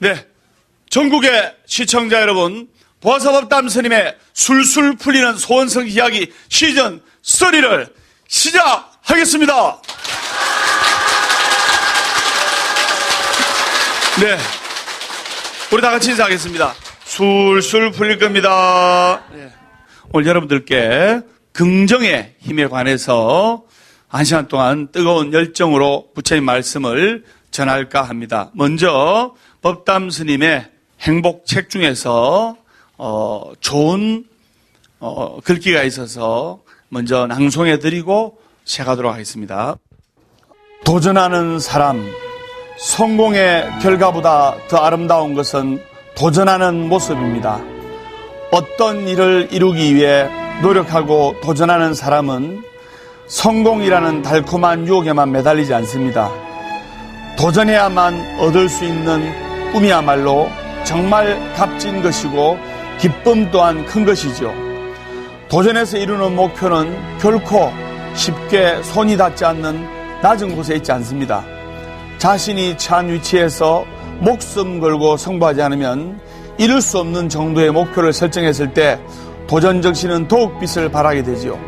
네, 전국의 시청자 여러분, 보아사법담 스님의 술술 풀리는 소원성 이야기 시즌 3를 시작하겠습니다. 네, 우리 다 같이 인사하겠습니다. 술술 풀릴 겁니다. 네. 오늘 여러분들께 긍정의 힘에 관해서 1시간 동안 뜨거운 열정으로 부처님 말씀을 전할까 합니다. 먼저 법담 스님의 행복책 중에서 좋은 글귀가 있어서 먼저 낭송해드리고 시작하도록 하겠습니다. 도전하는 사람, 성공의 결과보다 더 아름다운 것은 도전하는 모습입니다. 어떤 일을 이루기 위해 노력하고 도전하는 사람은 성공이라는 달콤한 유혹에만 매달리지 않습니다. 도전해야만 얻을 수 있는 꿈이야말로 정말 값진 것이고 기쁨 또한 큰 것이죠. 도전해서 이루는 목표는 결코 쉽게 손이 닿지 않는 낮은 곳에 있지 않습니다. 자신이 처한 위치에서 목숨 걸고 승부하지 않으면 이룰 수 없는 정도의 목표를 설정했을 때 도전 정신은 더욱 빛을 발하게 되지요.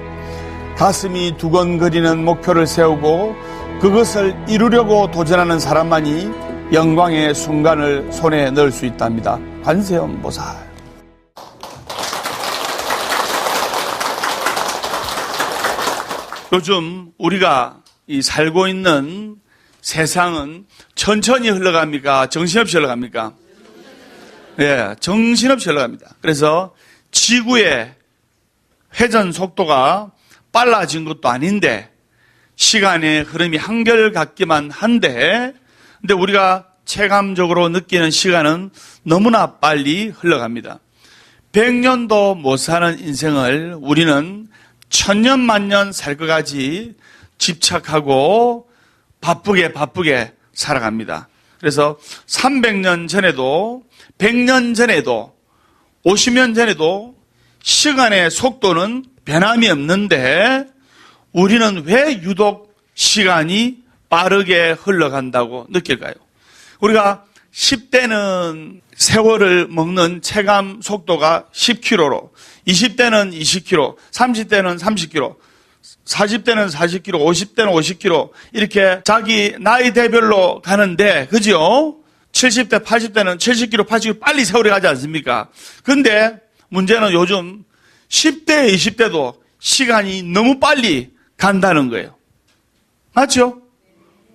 가슴이 두근거리는 목표를 세우고 그것을 이루려고 도전하는 사람만이 영광의 순간을 손에 넣을 수 있답니다. 관세음 보살. 요즘 우리가 살고 있는 세상은 천천히 흘러갑니까? 정신없이 흘러갑니까? 예, 정신없이 흘러갑니다. 그래서 지구의 회전 속도가 빨라진 것도 아닌데 시간의 흐름이 한결같기만 한데 근데 우리가 체감적으로 느끼는 시간은 너무나 빨리 흘러갑니다. 100년도 못 사는 인생을 우리는 1000년 만년 살 것까지 집착하고 바쁘게 살아갑니다. 그래서 300년 전에도 100년 전에도 50년 전에도 시간의 속도는 변함이 없는데 우리는 왜 유독 시간이 빠르게 흘러간다고 느낄까요? 우리가 10대는 세월을 먹는 체감 속도가 10km로, 20대는 20km, 30대는 30km, 40대는 40km, 50대는 50km 이렇게 자기 나이대별로 가는데 그죠? 70대, 80대는 70km, 80km 빨리 세월이 가지 않습니까? 근데 문제는 요즘 10대, 20대도 시간이 너무 빨리 간다는 거예요. 맞죠?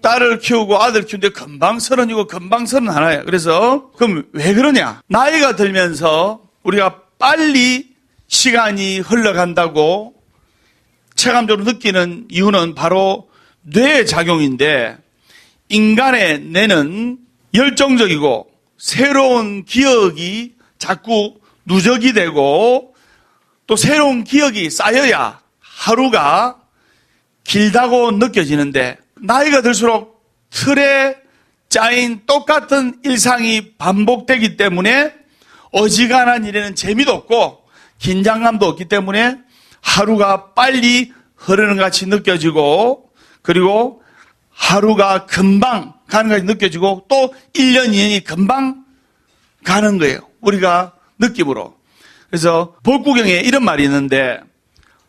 딸을 키우고 아들 키우는데 금방 30이고 금방 31이에요. 그래서 그럼 왜 그러냐? 나이가 들면서 우리가 빨리 시간이 흘러간다고 체감적으로 느끼는 이유는 바로 뇌의 작용인데 인간의 뇌는 열정적이고 새로운 기억이 자꾸 누적이 되고 또 새로운 기억이 쌓여야 하루가 길다고 느껴지는데 나이가 들수록 틀에 짜인 똑같은 일상이 반복되기 때문에 어지간한 일에는 재미도 없고 긴장감도 없기 때문에 하루가 빨리 흐르는 것 같이 느껴지고 그리고 하루가 금방 가는 것 같이 느껴지고 또 1년, 2년이 금방 가는 거예요. 우리가 느낌으로. 그래서 복구경에 이런 말이 있는데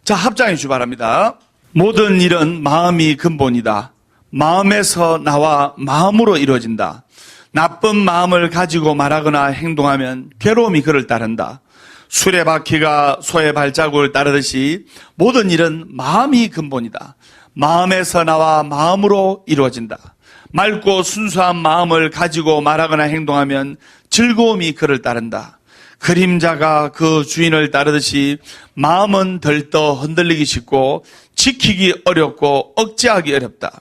자, 합장해 주시 바랍니다. 모든 일은 마음이 근본이다. 마음에서 나와 마음으로 이루어진다. 나쁜 마음을 가지고 말하거나 행동하면 괴로움이 그를 따른다. 수레바퀴가 소의 발자국을 따르듯이 모든 일은 마음이 근본이다. 마음에서 나와 마음으로 이루어진다. 맑고 순수한 마음을 가지고 말하거나 행동하면 즐거움이 그를 따른다. 그림자가 그 주인을 따르듯이 마음은 들떠 흔들리기 쉽고 지키기 어렵고 억제하기 어렵다.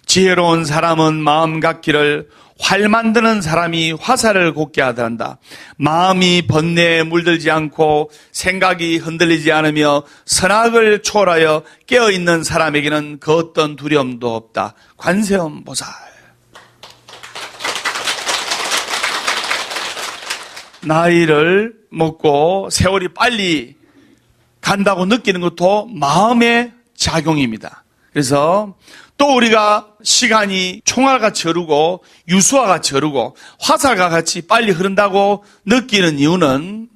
지혜로운 사람은 마음 같기를 활 만드는 사람이 화살을 곱게 하더란다. 마음이 번뇌에 물들지 않고 생각이 흔들리지 않으며 선악을 초월하여 깨어있는 사람에게는 그 어떤 두려움도 없다. 관세음 보살. 나이를 먹고 세월이 빨리 간다고 느끼는 것도 마음의 작용입니다. 그래서 또 우리가 시간이 총알같이 흐르고 유수와 같이 흐르고 화살과 같이 빨리 흐른다고 느끼는 이유는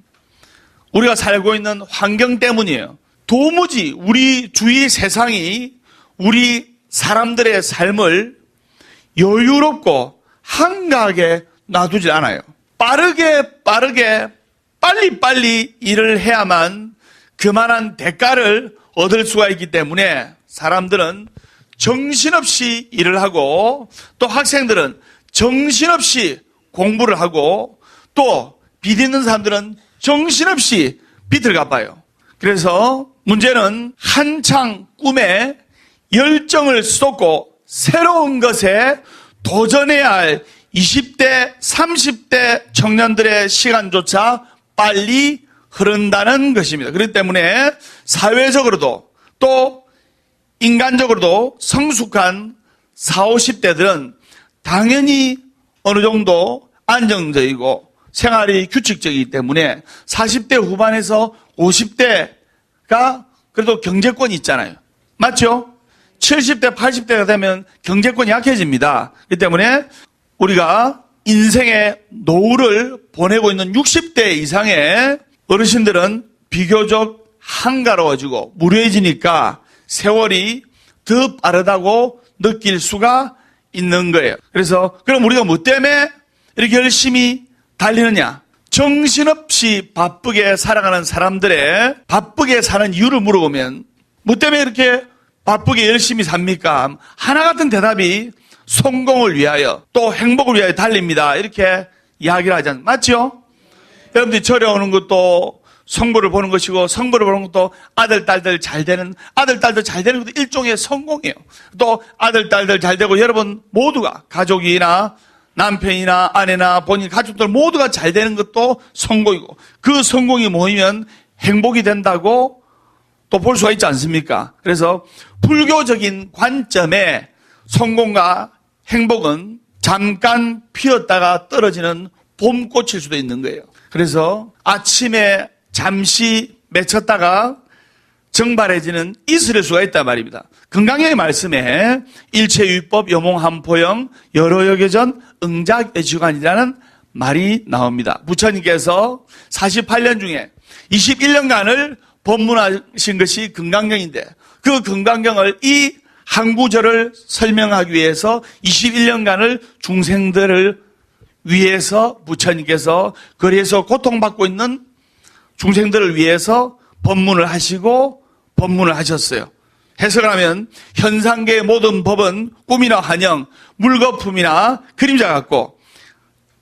우리가 살고 있는 환경 때문이에요. 도무지 우리 주위 세상이 우리 사람들의 삶을 여유롭고 한가하게 놔두질 않아요. 빨리 일을 해야만 그만한 대가를 얻을 수가 있기 때문에 사람들은 정신없이 일을 하고 또 학생들은 정신없이 공부를 하고 또 빚 있는 사람들은 정신없이 빚을 갚아요. 그래서 문제는 한창 꿈에 열정을 쏟고 새로운 것에 도전해야 할 20대, 30대 청년들의 시간조차 빨리 흐른다는 것입니다. 그렇기 때문에 사회적으로도 또 인간적으로도 성숙한 40, 50대들은 당연히 어느 정도 안정적이고 생활이 규칙적이기 때문에 40대 후반에서 50대가 그래도 경제권이 있잖아요. 맞죠? 70대, 80대가 되면 경제권이 약해집니다. 그렇기 때문에 우리가 인생의 노후를 보내고 있는 60대 이상의 어르신들은 비교적 한가로워지고 무료해지니까 세월이 더 빠르다고 느낄 수가 있는 거예요. 그래서 그럼 우리가 뭐 때문에 이렇게 열심히 달리느냐? 정신없이 바쁘게 살아가는 사람들의 바쁘게 사는 이유를 물어보면 뭐 때문에 이렇게 바쁘게 열심히 삽니까? 하나 같은 대답이 성공을 위하여 또 행복을 위하여 달립니다. 이렇게 이야기를 하지 않습니까? 맞죠? 여러분들이 절에 오는 것도 성부를 보는 것이고 성부를 보는 것도 아들, 딸들 잘 되는 것도 일종의 성공이에요. 또 아들, 딸들 잘 되고 여러분 모두가 가족이나 남편이나 아내나 본인 가족들 모두가 잘 되는 것도 성공이고 그 성공이 모이면 행복이 된다고 또 볼 수가 있지 않습니까? 그래서 불교적인 관점에 성공과 행복은 잠깐 피었다가 떨어지는 봄꽃일 수도 있는 거예요. 그래서 아침에 잠시 맺혔다가 정발해지는 이슬일 수가 있단 말입니다. 건강의 말씀에 일체유법 여몽한포영 여러여개전 응작애주관이라는 말이 나옵니다. 부처님께서 48년 중에 21년간을 법문하신 것이 금강경인데 그 금강경을 이 한 구절을 설명하기 위해서 21년간을 중생들을 위해서 부처님께서 거리에서 고통받고 있는 중생들을 위해서 법문을 하시고 법문을 하셨어요. 해석을 하면 현상계의 모든 법은 꿈이나 환영, 물거품이나 그림자 같고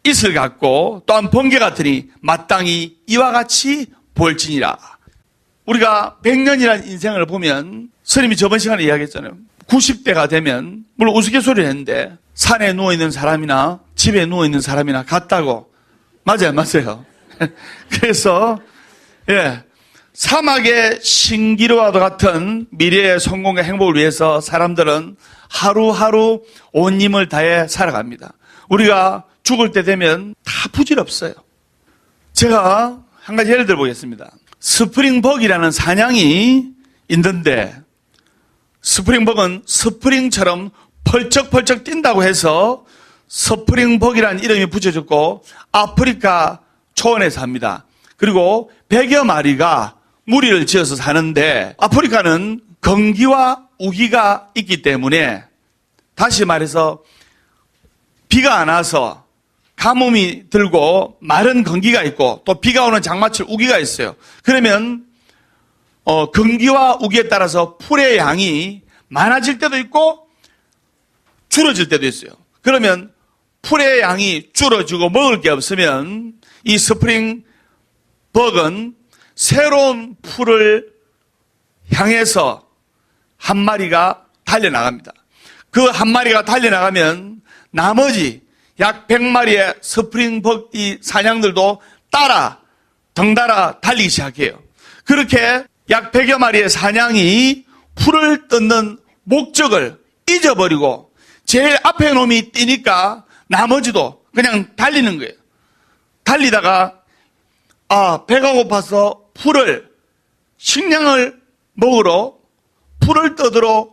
이슬 같고 또한 번개 같으니 마땅히 이와 같이 볼지니라. 우리가 100년이라는 인생을 보면 스님이 저번 시간에 이야기했잖아요. 90대가 되면 물론 우스갯소리를 했는데 산에 누워있는 사람이나 집에 누워있는 사람이나 같다고. 맞아요. 그래서 사막의 신기루와도 같은 미래의 성공과 행복을 위해서 사람들은 하루하루 온 힘을 다해 살아갑니다. 우리가 죽을 때 되면 다 부질없어요. 제가 한 가지 예를 들어보겠습니다. 스프링벅이라는 사냥이 있는데 스프링벅은 스프링처럼 펄쩍펄쩍 뛴다고 해서 스프링벅이라는 이름이 붙여졌고 아프리카 초원에 삽니다. 그리고 100여 마리가 무리를 지어서 사는데 아프리카는 건기와 우기가 있기 때문에 다시 말해서 비가 안 와서 가뭄이 들고 마른 건기가 있고 또 비가 오는 장마철 우기가 있어요. 그러면 건기와 우기에 따라서 풀의 양이 많아질 때도 있고 줄어질 때도 있어요. 그러면 풀의 양이 줄어지고 먹을 게 없으면 이 스프링 벅은 새로운 풀을 향해서 한 마리가 달려나갑니다. 그 한 마리가 달려나가면 나머지 약 100마리의 스프링벅 이 사냥들도 덩달아 달리기 시작해요. 그렇게 약 100여 마리의 사냥이 풀을 뜯는 목적을 잊어버리고 제일 앞에 놈이 뛰니까 나머지도 그냥 달리는 거예요. 달리다가 배가 고파서 식량을 먹으러 풀을 뜯으러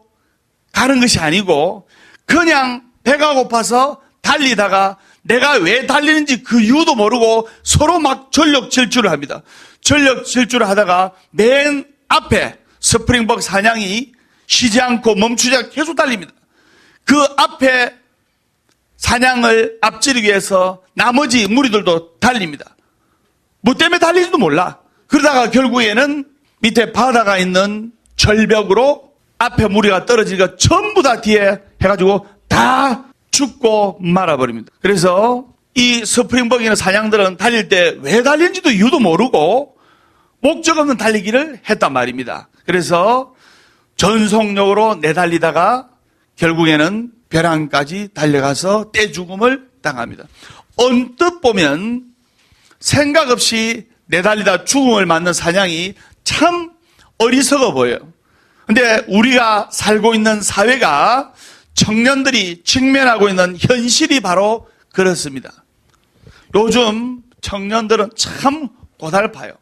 가는 것이 아니고 그냥 배가 고파서 달리다가 내가 왜 달리는지 그 이유도 모르고 서로 막 전력 질주를 합니다. 전력 질주를 하다가 맨 앞에 스프링벅 사냥이 쉬지 않고 멈추지 않고 계속 달립니다. 그 앞에 사냥을 앞지르기 위해서 나머지 무리들도 달립니다. 뭐 때문에 달리지도 몰라. 그러다가 결국에는 밑에 바다가 있는 절벽으로 앞에 무리가 떨어지니까 전부 다 뒤에 해가지고 다 죽고 말아버립니다. 그래서 이 스프링벅이나 사냥들은 달릴 때 왜 달리는지도 이유도 모르고 목적 없는 달리기를 했단 말입니다. 그래서 전속력으로 내달리다가 결국에는 벼랑까지 달려가서 떼죽음을 당합니다. 언뜻 보면 생각 없이 내달리다 죽음을 맞는 사냥이 참 어리석어 보여요. 근데 우리가 살고 있는 사회가 청년들이 직면하고 있는 현실이 바로 그렇습니다. 요즘 청년들은 참 고달파요.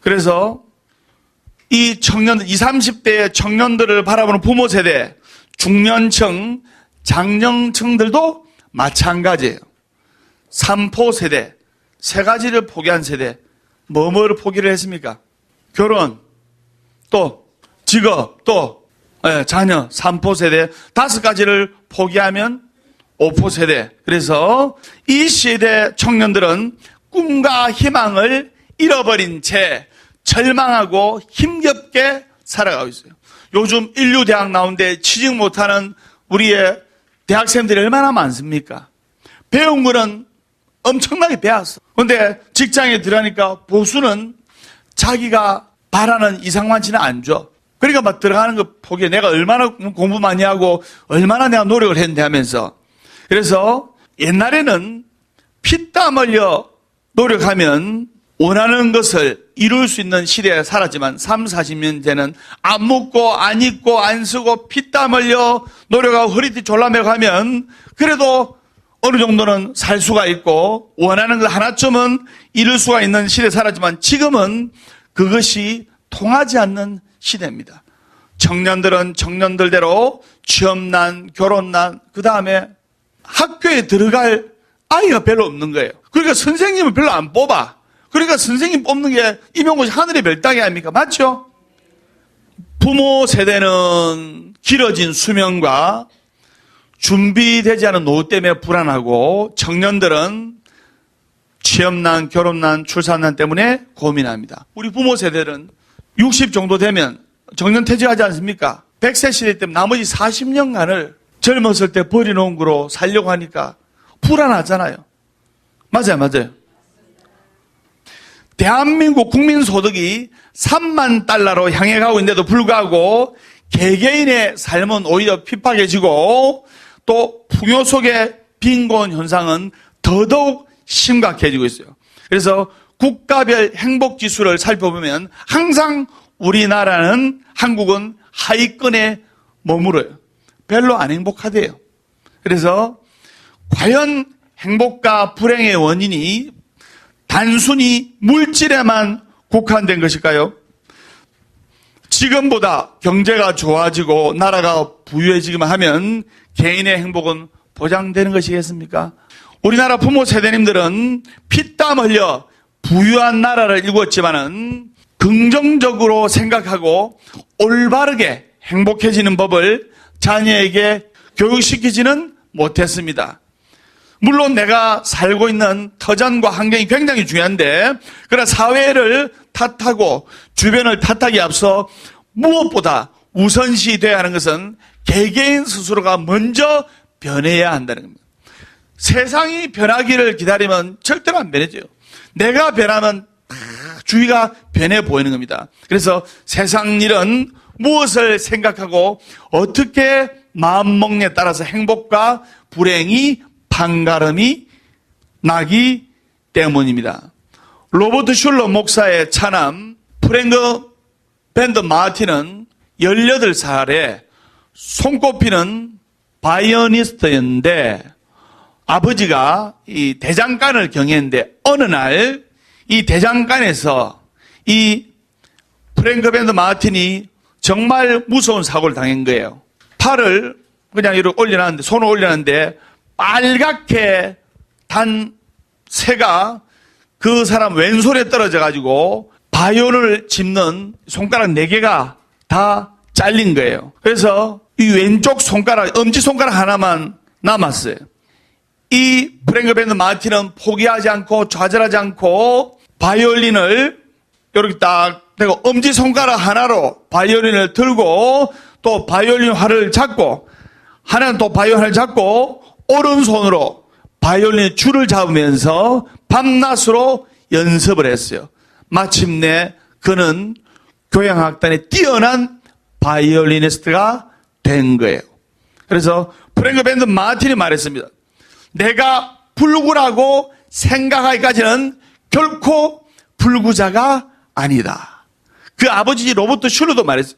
그래서 이 청년들, 20, 30대 청년들을 바라보는 부모 세대, 중년층, 장년층들도 마찬가지예요. 삼포 세대, 세 가지를 포기한 세대. 뭐를 포기를 했습니까? 결혼, 또 직업, 또 자녀, 3포 세대, 5가지를 포기하면 5포 세대. 그래서 이 시대 청년들은 꿈과 희망을 잃어버린 채 절망하고 힘겹게 살아가고 있어요. 요즘 인류대학 나오는데 취직 못하는 우리의 대학생들이 얼마나 많습니까? 배운 거는 엄청나게 배웠어. 그런데 직장에 들어가니까 보수는 자기가 바라는 이상만치는 안 줘. 그러니까 막 들어가는 거 포기해. 내가 얼마나 공부 많이 하고 얼마나 내가 노력을 했는데 하면서. 그래서 옛날에는 피땀 흘려 노력하면 원하는 것을 이룰 수 있는 시대에 살았지만 3, 40년 전에는 안 먹고 안 입고 안 쓰고 피땀 흘려 노력하고 허리띠 졸라매고 하면 그래도 어느 정도는 살 수가 있고 원하는 것 하나쯤은 이룰 수가 있는 시대에 살았지만 지금은 그것이 통하지 않는 시대입니다. 청년들은 청년들대로 취업난, 결혼난, 그 다음에 학교에 들어갈 아이가 별로 없는 거예요. 그러니까 선생님을 별로 안 뽑아. 그러니까 선생님 뽑는 게 임용고시 하늘의 별따기 아닙니까? 맞죠? 부모 세대는 길어진 수명과 준비되지 않은 노후 때문에 불안하고 청년들은 취업난, 결혼난, 출산난 때문에 고민합니다. 우리 부모 세대는 60 정도 되면 정년퇴직하지 않습니까? 100세 시대 때문에 나머지 40년간을 젊었을 때 버려놓은 거로 살려고 하니까 불안하잖아요. 맞아요. 대한민국 국민소득이 3만 달러로 향해 가고 있는데도 불구하고 개개인의 삶은 오히려 핍박해지고 또 풍요 속의 빈곤 현상은 더더욱 심각해지고 있어요. 그래서 국가별 행복지수를 살펴보면 항상 우리나라는 한국은 하위권에 머물어요. 별로 안 행복하대요. 그래서 과연 행복과 불행의 원인이 단순히 물질에만 국한된 것일까요? 지금보다 경제가 좋아지고 나라가 부유해지기만 하면 개인의 행복은 보장되는 것이겠습니까? 우리나라 부모 세대님들은 피땀 흘려 부유한 나라를 이루었지만은 긍정적으로 생각하고 올바르게 행복해지는 법을 자녀에게 교육시키지는 못했습니다. 물론 내가 살고 있는 터전과 환경이 굉장히 중요한데 그러나 사회를 탓하고 주변을 탓하기에 앞서 무엇보다 우선시 돼야 하는 것은 개개인 스스로가 먼저 변해야 한다는 겁니다. 세상이 변하기를 기다리면 절대로 안 변해져요. 내가 변하면 주위가 변해 보이는 겁니다. 그래서 세상 일은 무엇을 생각하고 어떻게 마음먹냐에 따라서 행복과 불행이 판가름이 나기 때문입니다. 로버트 슐러 목사의 차남 프랭크 밴드 마틴은 18살에 손꼽히는 바이오니스트였는데 아버지가 이 대장간을 경했는데 어느 날 이 대장간에서 이 프랭크 밴드 마틴이 정말 무서운 사고를 당한 거예요. 팔을 그냥 이렇게 올려놨는데, 손을 올려놨는데 빨갛게 단 새가 그 사람 왼손에 떨어져가지고 바이올린을 짚는 손가락 4개가 다 잘린 거예요. 그래서 이 왼쪽 손가락, 엄지손가락 하나만 남았어요. 이 프랭크 밴드 마틴은 포기하지 않고 좌절하지 않고 바이올린을 이렇게 딱 대고 엄지손가락 하나로 바이올린을 들고 또 바이올린 활을 잡고 하나는 또 바이올린 활을 잡고 오른손으로 바이올린 줄을 잡으면서 밤낮으로 연습을 했어요. 마침내 그는 교향악단에 뛰어난 바이올리니스트가 된 거예요. 그래서 프랭크 밴드 마틴이 말했습니다. 내가 불구라고 생각하기까지는 결코 불구자가 아니다. 그 아버지 로버트 슐러도 말했어요.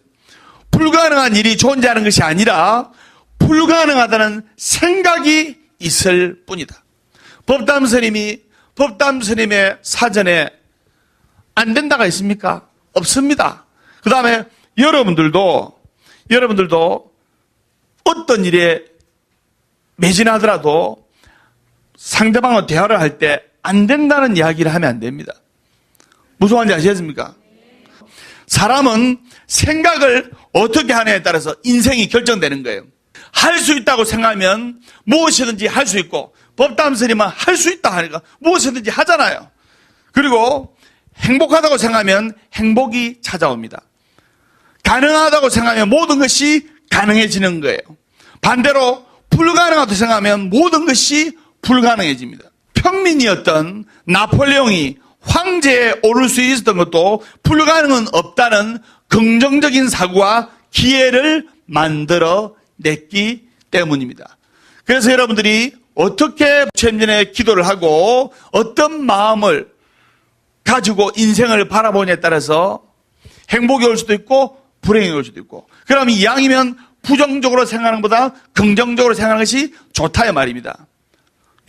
불가능한 일이 존재하는 것이 아니라 불가능하다는 생각이 있을 뿐이다. 법담 스님의 사전에 안 된다가 있습니까? 없습니다. 그 다음에 여러분들도 어떤 일에 매진하더라도 상대방과 대화를 할 때 안 된다는 이야기를 하면 안 됩니다. 무슨 말인지 아시겠습니까? 사람은 생각을 어떻게 하느냐에 따라서 인생이 결정되는 거예요. 할 수 있다고 생각하면 무엇이든지 할 수 있고, 법담 스님은 할 수 있다 하니까 무엇이든지 하잖아요. 그리고 행복하다고 생각하면 행복이 찾아옵니다. 가능하다고 생각하면 모든 것이 가능해지는 거예요. 반대로 불가능하다고 생각하면 모든 것이 불가능해집니다. 평민이었던 나폴레옹이 황제에 오를 수 있었던 것도 불가능은 없다는 긍정적인 사고와 기회를 만들어 냈기 때문입니다. 그래서 여러분들이 어떻게 부처님 전에 기도를 하고 어떤 마음을 가지고 인생을 바라보냐에 따라서 행복이 올 수도 있고 불행이 올 수도 있고, 그럼 이왕이면 부정적으로 생각하는 것보다 긍정적으로 생각하는 것이 좋다 이 말입니다.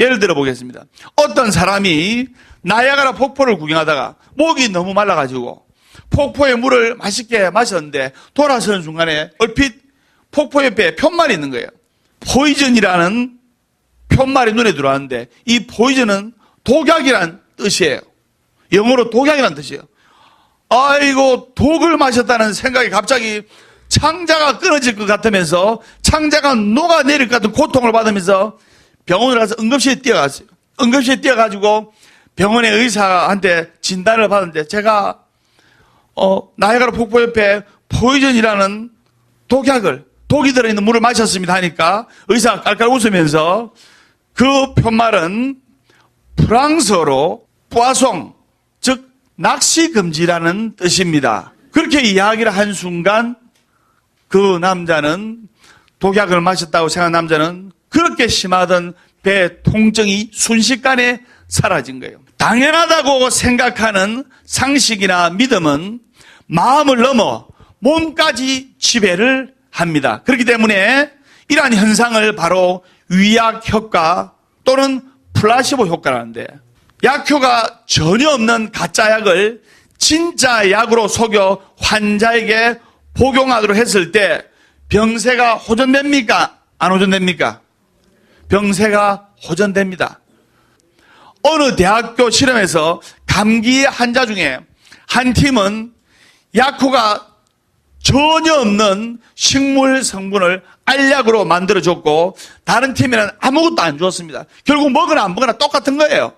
예를 들어 보겠습니다. 어떤 사람이 나야가라 폭포를 구경하다가 목이 너무 말라가지고 폭포의 물을 맛있게 마셨는데 돌아서는 중간에 얼핏 폭포 옆에 푯말이 있는 거예요. 포이즌이라는 푯말이 눈에 들어왔는데 이 포이즌은 독약이란 뜻이에요. 영어로 독약이란 뜻이에요. 아이고, 독을 마셨다는 생각이 갑자기 창자가 끊어질 것 같으면서 창자가 녹아내릴 것 같은 고통을 받으면서 병원을 가서 응급실에 뛰어갔어요. 응급실에 뛰어가지고 병원의 의사한테 진단을 받았는데 제가 나야가라 폭포 옆에 포이즌이라는 독이 들어있는 물을 마셨습니다 하니까 의사가 깔깔 웃으면서 그 푯말은 프랑스어로 poisson, 즉 낚시금지라는 뜻입니다. 그렇게 이야기를 한 순간 그 남자는, 독약을 마셨다고 생각한 남자는 그렇게 심하던 배 통증이 순식간에 사라진 거예요. 당연하다고 생각하는 상식이나 믿음은 마음을 넘어 몸까지 지배를 합니다. 그렇기 때문에 이러한 현상을 바로 위약 효과 또는 플라시보 효과라는데, 약효가 전혀 없는 가짜 약을 진짜 약으로 속여 환자에게 복용하도록 했을 때 병세가 호전됩니까? 안 호전됩니까? 병세가 호전됩니다. 어느 대학교 실험에서 감기 환자 중에 한 팀은 약효가 전혀 없는 식물 성분을 알약으로 만들어줬고 다른 팀에는 아무것도 안 주었습니다. 결국 먹으나 안 먹으나 똑같은 거예요.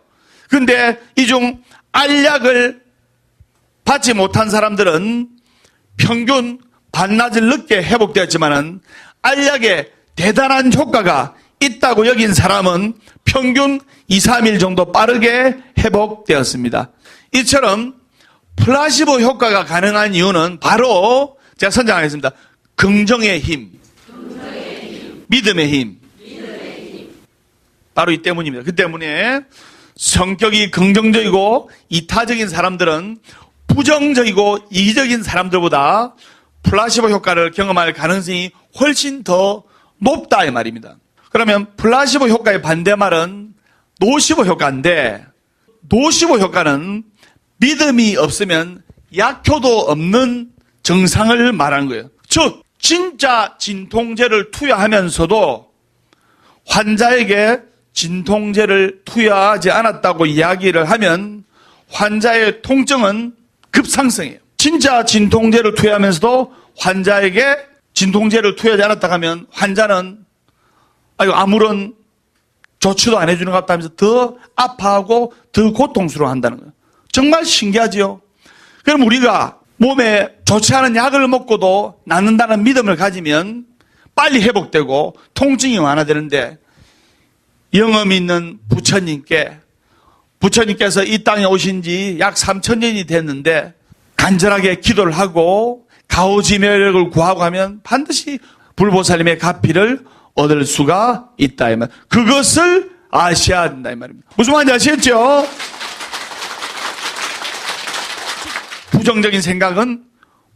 그런데 이 중 알약을 받지 못한 사람들은 평균 반나절 늦게 회복되었지만은 알약에 대단한 효과가 있다고 여긴 사람은 평균 2, 3일 정도 빠르게 회복되었습니다. 이처럼 플라시보 효과가 가능한 이유는 바로 제가 선정하겠습니다. 긍정의 힘, 믿음의 힘. 바로 이 때문입니다. 그 때문에 성격이 긍정적이고 이타적인 사람들은 부정적이고 이기적인 사람들보다 플라시보 효과를 경험할 가능성이 훨씬 더 높다 이 말입니다. 그러면 플라시보 효과의 반대말은 노시보 효과인데, 노시보 효과는 믿음이 없으면 약효도 없는 정상을 말하는 거예요. 즉 진짜 진통제를 투여하면서도 환자에게 진통제를 투여하지 않았다고 이야기를 하면 환자의 통증은 급상승해요. 진짜 진통제를 투여하면서도 환자에게 진통제를 투여하지 않았다 하면 환자는 아무런 조치도 안 해주는 것 같다 하면서 더 아파하고 더 고통스러워한다는 거예요. 정말 신기하지요. 그럼 우리가 몸에 좋지 않은 약을 먹고도 낫는다는 믿음을 가지면 빨리 회복되고 통증이 완화되는데, 영험 있는 부처님께서 이 땅에 오신 지 약 3000년이 됐는데 간절하게 기도를 하고 가오지멸력을 구하고 하면 반드시 불보살님의 가피를 얻을 수가 있다 이 말. 그것을 아셔야 된다 이 말입니다. 무슨 말인지 아시겠죠? 부정적인 생각은,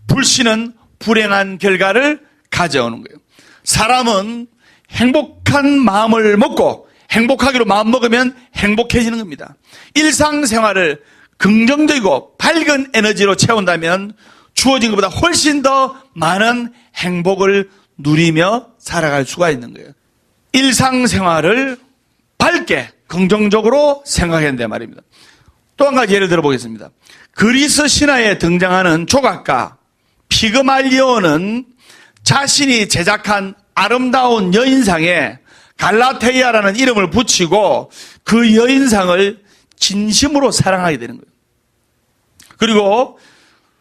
불신은 불행한 결과를 가져오는 거예요. 사람은 행복한 마음을 먹고 행복하기로 마음먹으면 행복해지는 겁니다. 일상생활을 긍정적이고 밝은 에너지로 채운다면 주어진 것보다 훨씬 더 많은 행복을 누리며 살아갈 수가 있는 거예요. 일상생활을 밝게 긍정적으로 생각해야 된다 말입니다. 또 한 가지 예를 들어보겠습니다. 그리스 신화에 등장하는 조각가 피그말리오는 자신이 제작한 아름다운 여인상에 갈라테이아라는 이름을 붙이고 그 여인상을 진심으로 사랑하게 되는 거예요. 그리고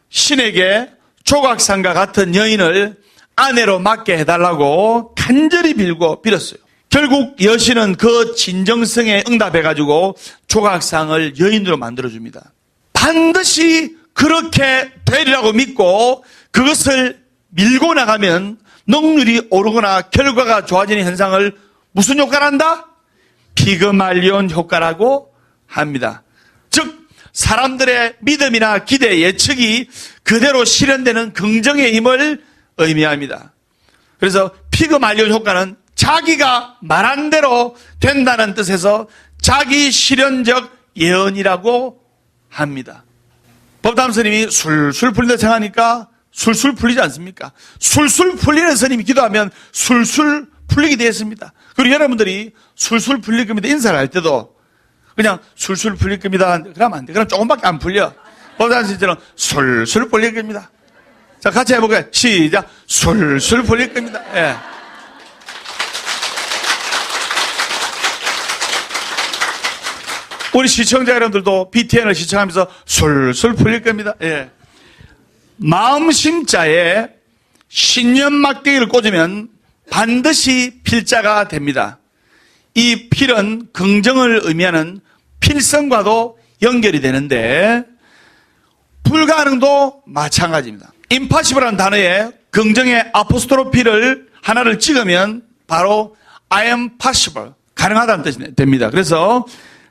신에게 조각상과 같은 여인을 아내로 맡게 해달라고 간절히 빌었어요. 결국 여신은 그 진정성에 응답해가지고 조각상을 여인으로 만들어줍니다. 반드시 그렇게 되리라고 믿고 그것을 밀고 나가면 능률이 오르거나 결과가 좋아지는 현상을 무슨 효과를 한다? 피그말리온 효과라고 합니다. 즉 사람들의 믿음이나 기대, 예측이 그대로 실현되는 긍정의 힘을 의미합니다. 그래서 피그말리온 효과는 자기가 말한 대로 된다는 뜻에서 자기 실현적 예언이라고 합니다. 법담 스님이 술술 풀린다 생각하니까 술술 풀리지 않습니까? 술술 풀리는 스님이 기도하면 술술 풀리게 되어 있습니다. 그리고 여러분들이 술술 풀릴 겁니다 인사를 할 때도 그냥 술술 풀릴 겁니다 그러면 안 돼. 그럼 조금밖에 안 풀려. 법담 스님처럼 술술 풀릴 겁니다. 자, 같이 해볼까요? 시작. 술술 풀릴 겁니다. 예. 우리 시청자 여러분들도 BTN을 시청하면서 술술 풀릴 겁니다. 예. 마음심자에 신념 막대기를 꽂으면 반드시 필자가 됩니다. 이 필은 긍정을 의미하는 필성과도 연결이 되는데 불가능도 마찬가지입니다. impossible라는 단어에 긍정의 아포스트로피를 하나를 찍으면 바로 I am possible, 가능하다는 뜻이 됩니다. 그래서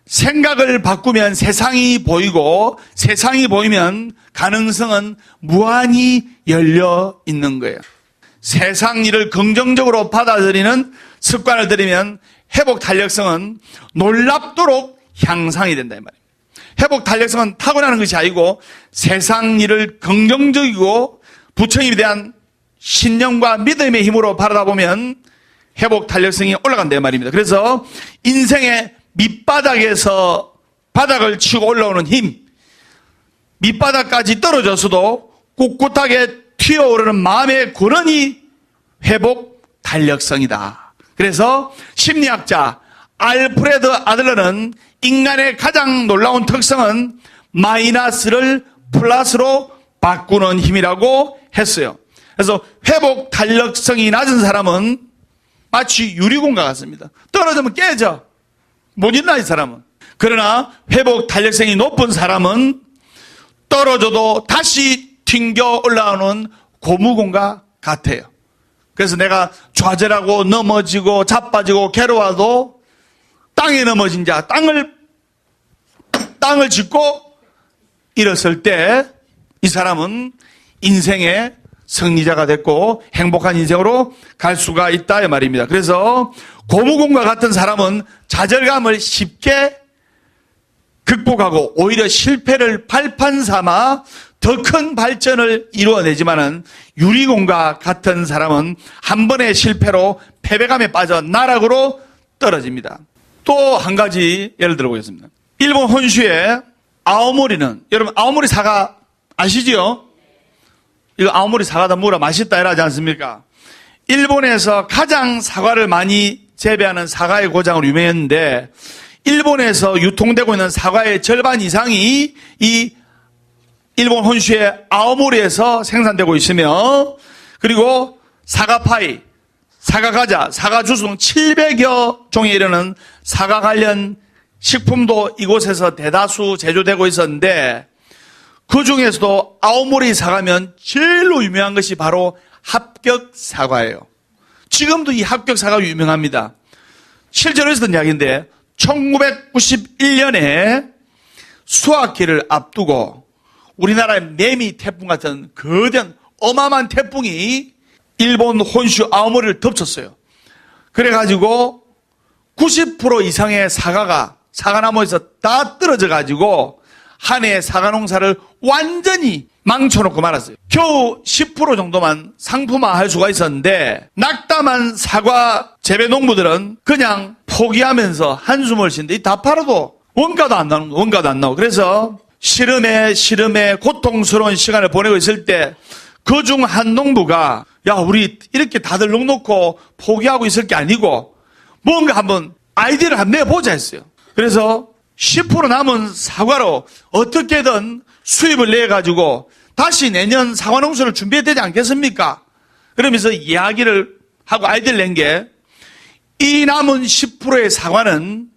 생각을 바꾸면 세상이 보이고 세상이 보이면 가능성은 무한히 열려 있는 거예요. 세상 일을 긍정적으로 받아들이는 습관을 들이면 회복 탄력성은 놀랍도록 향상이 된다 이 말입니다. 회복 탄력성은 타고나는 것이 아니고 세상 일을 긍정적이고 부처님에 대한 신념과 믿음의 힘으로 바라다 보면 회복 탄력성이 올라간다 이 말입니다. 그래서 인생의 밑바닥에서 바닥을 치고 올라오는 힘, 밑바닥까지 떨어졌어도 꿋꿋하게 튀어오르는 마음의 근원이 회복 탄력성이다. 그래서 심리학자 알프레드 아들러는 인간의 가장 놀라운 특성은 마이너스를 플러스로 바꾸는 힘이라고 했어요. 그래서 회복 탄력성이 낮은 사람은 마치 유리공과 같습니다. 떨어지면 깨져. 못 일어나 이 사람은. 그러나 회복 탄력성이 높은 사람은 떨어져도 다시 튕겨 올라오는 고무공과 같아요. 그래서 내가 좌절하고 넘어지고 자빠지고 괴로워도 땅에 넘어진 자, 땅을 짚고 일었을 때 이 사람은 인생의 승리자가 됐고 행복한 인생으로 갈 수가 있다 이 말입니다. 그래서 고무공과 같은 사람은 좌절감을 쉽게 극복하고 오히려 실패를 발판 삼아 더 큰 발전을 이루어내지만은 유리공과 같은 사람은 한 번의 실패로 패배감에 빠져 나락으로 떨어집니다. 또 한 가지 예를 들어보겠습니다. 일본 혼슈의 아오모리는, 여러분 아오모리 사과 아시지요? 이거 아오모리 사과다 물어 맛있다 이러지 않습니까? 일본에서 가장 사과를 많이 재배하는 사과의 고장으로 유명했는데, 일본에서 유통되고 있는 사과의 절반 이상이 이 일본 혼슈의 아오모리에서 생산되고 있으며, 그리고 사과파이, 사과과자, 사과주스 등 700여 종에 이르는 사과 관련 식품도 이곳에서 대다수 제조되고 있었는데, 그 중에서도 아오모리 사과면 제일로 유명한 것이 바로 합격 사과예요. 지금도 이 합격 사과가 유명합니다. 실제로 있었던 이야기인데 1991년에 수학기를 앞두고 우리나라의 매미 태풍 같은 거대한 어마어마한 태풍이 일본 혼슈 아오모리를 덮쳤어요. 그래가지고 90% 이상의 사과나무에서 다 떨어져 가지고 한 해의 사과 농사를 완전히 망쳐놓고 말았어요. 겨우 10% 정도만 상품화할 수가 있었는데, 낙담한 사과 재배 농부들은 그냥 포기하면서 한숨을 쉬는데 다 팔아도 원가도 안 나오고. 그래서 시름에 고통스러운 시간을 보내고 있을 때 그 중 한 농부가, 야, 우리 이렇게 다들 넉넉고 포기하고 있을 게 아니고 뭔가 한번 아이디어를 한번 내보자 했어요. 그래서 10% 남은 사과로 어떻게든 수입을 내가지고 다시 내년 사과 농사를 준비해야 되지 않겠습니까? 그러면서 이야기를 하고 아이디어를 낸 게, 이 남은 10%의 사과는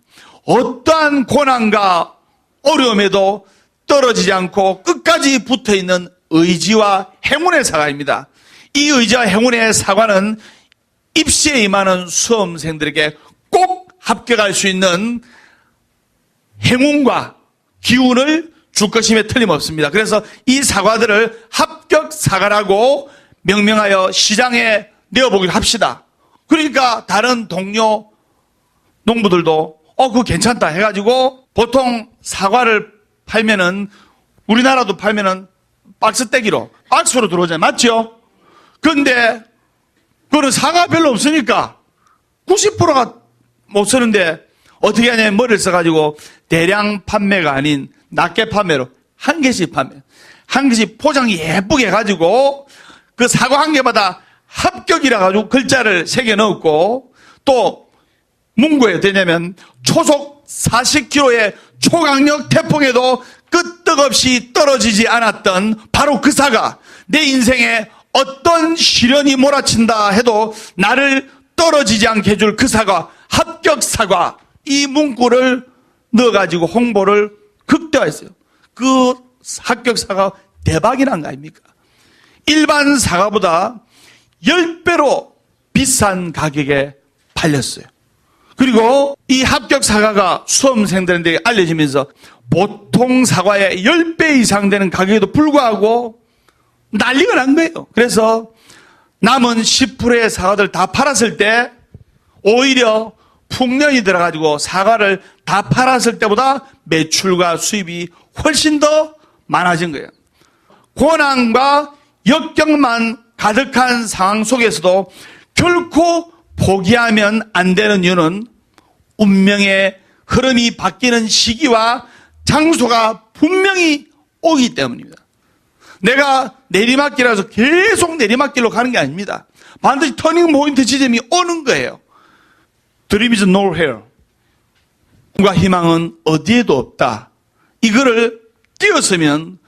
어떠한 고난과 어려움에도 떨어지지 않고 끝까지 붙어있는 의지와 행운의 사과입니다. 이 의지와 행운의 사과는 입시에 임하는 수험생들에게 꼭 합격할 수 있는 행운과 기운을 줄 것임에 틀림없습니다. 그래서 이 사과들을 합격 사과라고 명명하여 시장에 내어보기로 합시다. 그러니까 다른 동료 농부들도 그거 괜찮다 해가지고, 보통 사과를 팔면은, 우리나라도 팔면은 박스로 들어오잖아요. 맞죠? 근데 그거는 사과 별로 없으니까 90%가 못 쓰는데 어떻게 하냐면 머리를 써가지고 대량 판매가 아닌 낱개 판매로 한 개씩 한 개씩 포장이 예쁘게 해가지고 그 사과 한 개마다 합격이라 가지고 글자를 새겨 넣었고, 또 문구에 되냐면 초속 40km의 초강력 태풍에도 끄떡없이 떨어지지 않았던 바로 그 사과, 내 인생에 어떤 시련이 몰아친다 해도 나를 떨어지지 않게 해줄 그 사과, 합격 사과, 이 문구를 넣어가지고 홍보를 극대화했어요. 그 합격 사과 대박이란 거 아닙니까? 일반 사과보다 10배로 비싼 가격에 팔렸어요. 그리고 이 합격 사과가 수험생들한테 알려지면서 보통 사과의 10배 이상 되는 가격에도 불구하고 난리가 난 거예요. 그래서 남은 10%의 사과들 다 팔았을 때 오히려 풍년이 들어가지고 사과를 다 팔았을 때보다 매출과 수입이 훨씬 더 많아진 거예요. 고난과 역경만 가득한 상황 속에서도 결코 포기하면 안 되는 이유는 운명의 흐름이 바뀌는 시기와 장소가 분명히 오기 때문입니다. 내가 내리막길이라서 계속 내리막길로 가는 게 아닙니다. 반드시 터닝 포인트 지점이 오는 거예요. Dream is nowhere. 꿈과 희망은 어디에도 없다. 이거를 띄었으면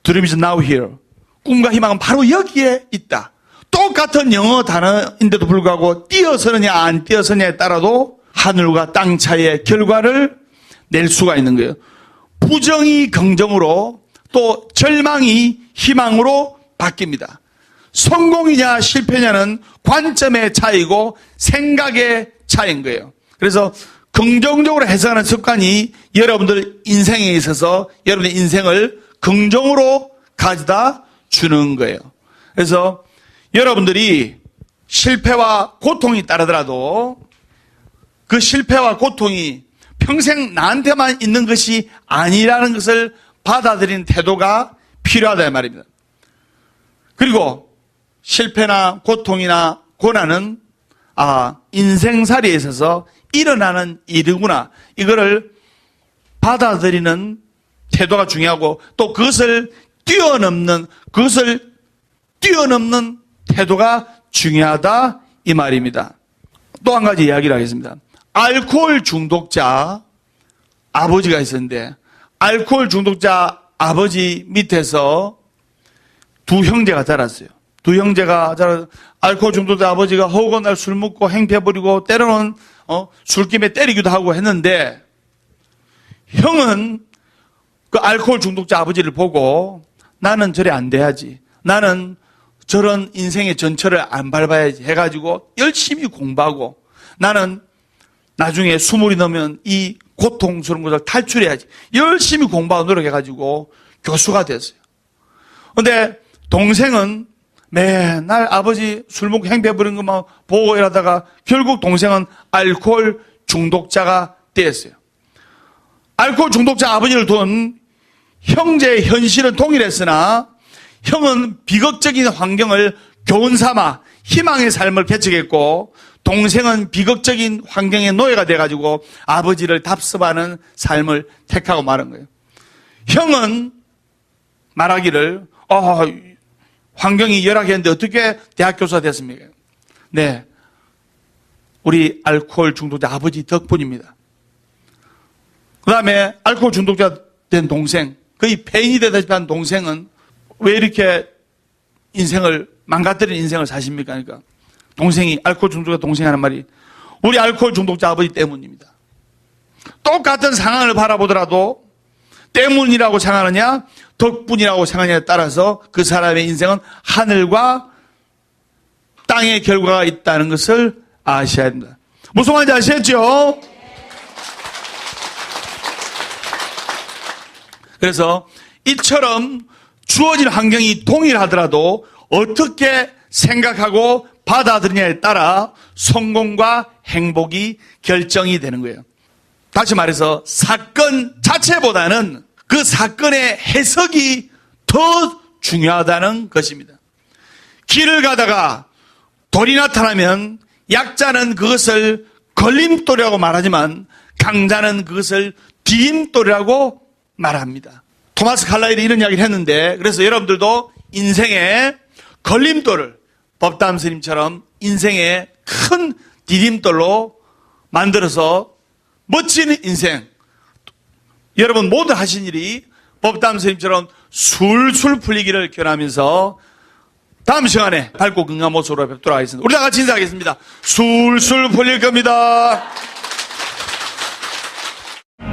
Dream is now here. 꿈과 희망은 바로 여기에 있다. 똑같은 영어 단어인데도 불구하고 띄어서느냐 안 띄어서느냐에 따라도 하늘과 땅 차이의 결과를 낼 수가 있는 거예요. 부정이 긍정으로, 또 절망이 희망으로 바뀝니다. 성공이냐 실패냐는 관점의 차이고 생각의 차이인 거예요. 그래서 긍정적으로 해석하는 습관이 여러분들 인생에 있어서 여러분의 인생을 긍정으로 가져다 주는 거예요. 그래서 여러분들이 실패와 고통이 따르더라도 그 실패와 고통이 평생 나한테만 있는 것이 아니라는 것을 받아들이는 태도가 필요하다 이 말입니다. 그리고 실패나 고통이나 고난은 인생살이에 있어서 일어나는 일이구나. 이거를 받아들이는 태도가 중요하고 또 그것을 뛰어넘는 태도가 중요하다 이 말입니다. 또 한 가지 이야기를 하겠습니다. 알코올 중독자 아버지가 있었는데 알코올 중독자 아버지 밑에서 두 형제가 자랐어요. 두 형제가 자라서 알코올 중독자 아버지가 허구한 날 술 먹고 행패 부리고 때로는 술김에 때리기도 하고 했는데 형은 그 알코올 중독자 아버지를 보고 나는 저래 안 돼야지. 나는 저런 인생의 전철을 안 밟아야지 해가지고 열심히 공부하고 나는 나중에 20이 넘으면 이 고통스러운 것을 탈출해야지. 열심히 공부하고 노력해가지고 교수가 됐어요. 근데 동생은 맨날 아버지 술 먹고 행패 부리는 것만 보고 이러다가 결국 동생은 알코올 중독자가 됐어요. 알코올 중독자 아버지를 둔 형제의 현실은 동일했으나 형은 비극적인 환경을 교훈 삼아 희망의 삶을 개척했고 동생은 비극적인 환경의 노예가 돼가지고 아버지를 답습하는 삶을 택하고 말한 거예요. 형은 말하기를 환경이 열악했는데 어떻게 대학 교수가 됐습니까? 네, 우리 알코올 중독자 아버지 덕분입니다. 그 다음에 알코올 중독자 된 동생, 거의 폐인이 되다시피 한 동생은 왜 이렇게 인생을 망가뜨린 인생을 사십니까? 그러니까 동생이 알코올 중독자 동생이 하는 말이 우리 알코올 중독자 아버지 때문입니다. 똑같은 상황을 바라보더라도 때문이라고 생각하느냐 덕분이라고 생각하느냐에 따라서 그 사람의 인생은 하늘과 땅의 결과가 있다는 것을 아셔야 됩니다. 무슨 말인지 아시겠죠? 그래서 이처럼 주어진 환경이 동일하더라도 어떻게 생각하고 받아들이냐에 따라 성공과 행복이 결정이 되는 거예요. 다시 말해서 사건 자체보다는 그 사건의 해석이 더 중요하다는 것입니다. 길을 가다가 돌이 나타나면 약자는 그것을 걸림돌이라고 말하지만 강자는 그것을 디딤돌이라고 말합니다. 토마스 칼라일이 이런 이야기를 했는데 그래서 여러분들도 인생의 걸림돌을 법담 스님처럼 인생의 큰 디딤돌로 만들어서 멋진 인생 여러분 모두 하신 일이 법담 스님처럼 술술 풀리기를 기원하면서 다음 시간에 밝고 건강한 모습으로 뵙도록 하겠습니다. 우리 다 같이 인사하겠습니다. 술술 풀릴 겁니다.